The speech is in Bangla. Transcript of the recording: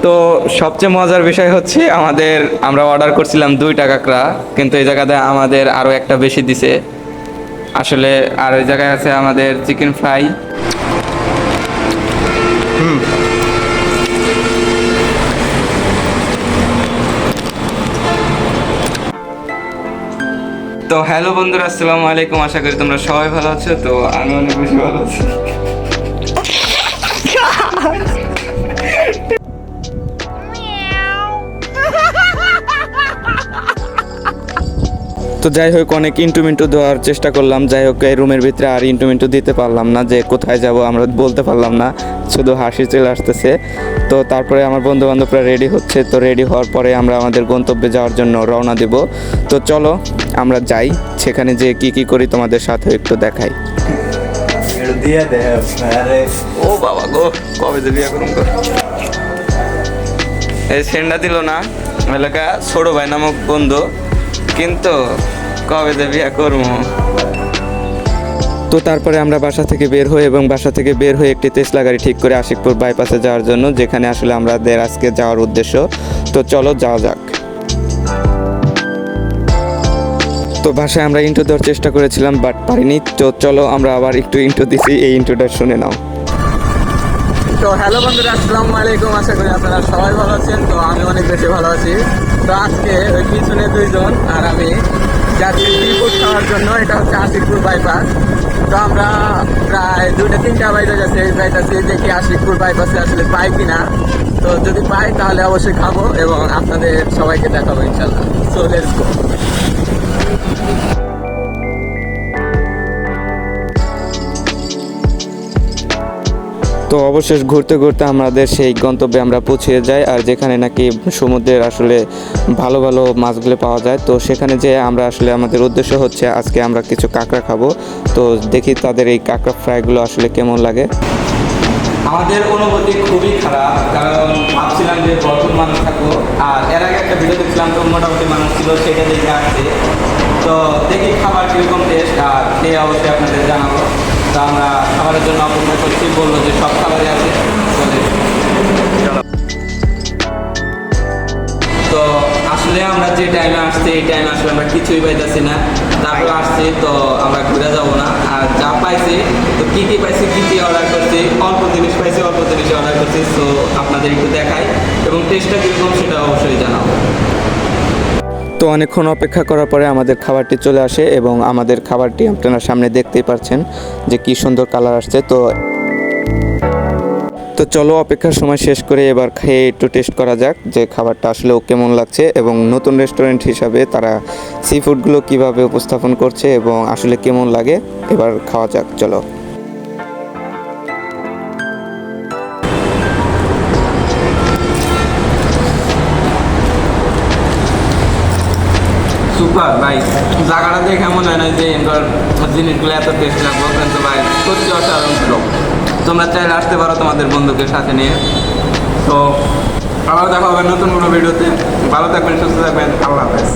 তো সবচেয়ে মজার বিষয় হচ্ছে আমরা অর্ডার করছিলাম 2টা কাঁকড়া, কিন্তু এই জায়গাতে আমাদের আরও একটা বেশি দিছে আসলে। আর ওই জায়গায় আছে আমাদের চিকেন ফ্রাই। তো হ্যালো বন্ধুরা, আসসালামু আলাইকুম। আশা করি তোমরা সবাই ভালো আছো। তো আমি অনেক বেশি ভালো আছি। তো যাই হোক, অনেক ইন্টু দেওয়ার চেষ্টা করলাম। যাই হোক, এই রুমের ভিতরে আর ইন্টু দিতে পারলাম না, যে কোথায় যাব আমরা বলতে পারলাম না, শুধু হাসি চলে আসতেছে। তো তারপরে আমার বন্ধু বান্ধবরা রেডি হচ্ছে। তো রেডি হওয়ার পরে আমরা আমাদের গন্তব্যে যাওয়ার জন্য রওনা দেব। তো চলো আমরা যাই, সেখানে যে কি করি তোমাদের সাথে একটু দেখাই। ও বাবা গো, কবে যে বিয়ে করুন। এই সেন্ডা দিল না এলাকা ছোট ভাই নামক বন্ধু, কিন্তু কবে যে বিয়ে করবো। তো তারপরে আমরা বাসা থেকে বের হয়ে একটি টেসলা গাড়ি ঠিক করে আশিকপুর বাইপাসে যাওয়ার জন্য, যেখানে আসলে আমাদের আজকে যাওয়ার উদ্দেশ্য। তো চলো যাওয়া যাক। তো বাসায় আমরা ইন্টু দেওয়ার চেষ্টা করেছিলাম, বাট পারিনি। তো চলো আমরা আবার একটু ইন্টু দিছি, এই ইন্টুটা শুনে নাও। তো হ্যালো বন্ধুরা, আসসালামু আলাইকুম। আশা করি আপনারা সবাই ভালো আছেন। তো আমি অনেক বেশি ভালো আছি। তো আজকে ওই পিছনে 2জন আর আমি যাচ্ছি সি ফুড খাওয়ার জন্য। এটা হচ্ছে আশিকপুর বাইপাস। তো আমরা প্রায় 2টা-3টা বাইরে যাচ্ছি, দেখি আশিকপুর বাইপাসে আসলে পাই কিনা। তো যদি পাই তাহলে অবশ্যই খাবো এবং আপনাদের সবাইকে দেখাবো ইনশাল্লাহ। So let's go. তো অবশেষ ঘুরতে আমাদের সেই গন্তব্যে আমরা পৌঁছে যাই, আর যেখানে নাকি সমুদ্রের আসলে ভালো ভালো মাছগুলো পাওয়া যায়। তো সেখানে যে আমরা আসলে আমাদের উদ্দেশ্য হচ্ছে আজকে আমরা কিছু কাঁকড়া খাবো। তো দেখি তাদের এই কাঁকড়া ফ্রাইগুলো আসলে কেমন লাগে। আমাদের অনুভূতি খুবই খারাপ, কারণ ভাবছিলাম যে প্রচুর মানুষ থাকবো। আর এর আগে একটা ভিডিও দেখছিলাম, তো মোটামুটি মানুষ ছিল, সেটা দেখে আসছে। তো দেখি খাবার কীরকম টেস্ট, আর খেয়ে অবশ্যই আপনাদের জানাবো। তো আমরা খাবারের জন্য অপেক্ষা করছি, বললো যে সব খাবারই আছে। তো আসলে আমরা যে টাইমে আসছি, এই টাইমে আসলে আমরা কিছুই পাইতেছি না। তারপর আসছি, তো আমরা ঘুরে যাবো না। আর যা পাইছি, তো কী পাইছি, কী অর্ডার করছি, অল্প জিনিস পাইছি, অল্প জিনিস অর্ডার করছি। তো আপনাদের একটু দেখাই এবং টেস্টটা কীরকম সেটা অবশ্যই জানাবো। তো অনেকক্ষণ অপেক্ষা করার পরে আমাদের খাবারটি চলে আসে, এবং আমাদের খাবারটি আপনারা সামনে দেখতেই পাচ্ছেন যে কি সুন্দর কালার আসছে। তো চলো অপেক্ষার সময় শেষ করে এবার খেয়ে একটু টেস্ট করা যাক যে খাবারটা আসলে কেমন লাগছে, এবং নতুন রেস্টুরেন্ট হিসাবে তারা সি ফুডগুলো কীভাবে উপস্থাপন করছে এবং আসলে কেমন লাগে। এবার খাওয়া যাক, চলো। সুপার ভাই, জায়গাটা দেখে মনে হয় না যে এনকার জিনিসগুলো এত টেস্ট লাগবে, কিন্তু ভাই সত্যি অসাধারণ ছিল। তোমরা চাইলে আসতে পারো তোমাদের বন্ধুকে সাথে নিয়ে। তো আবার দেখা হবে নতুন কোনো ভিডিওতে। ভালো থাকবেন, সুস্থ থাকবেন, আল্লাহ হাফেজ।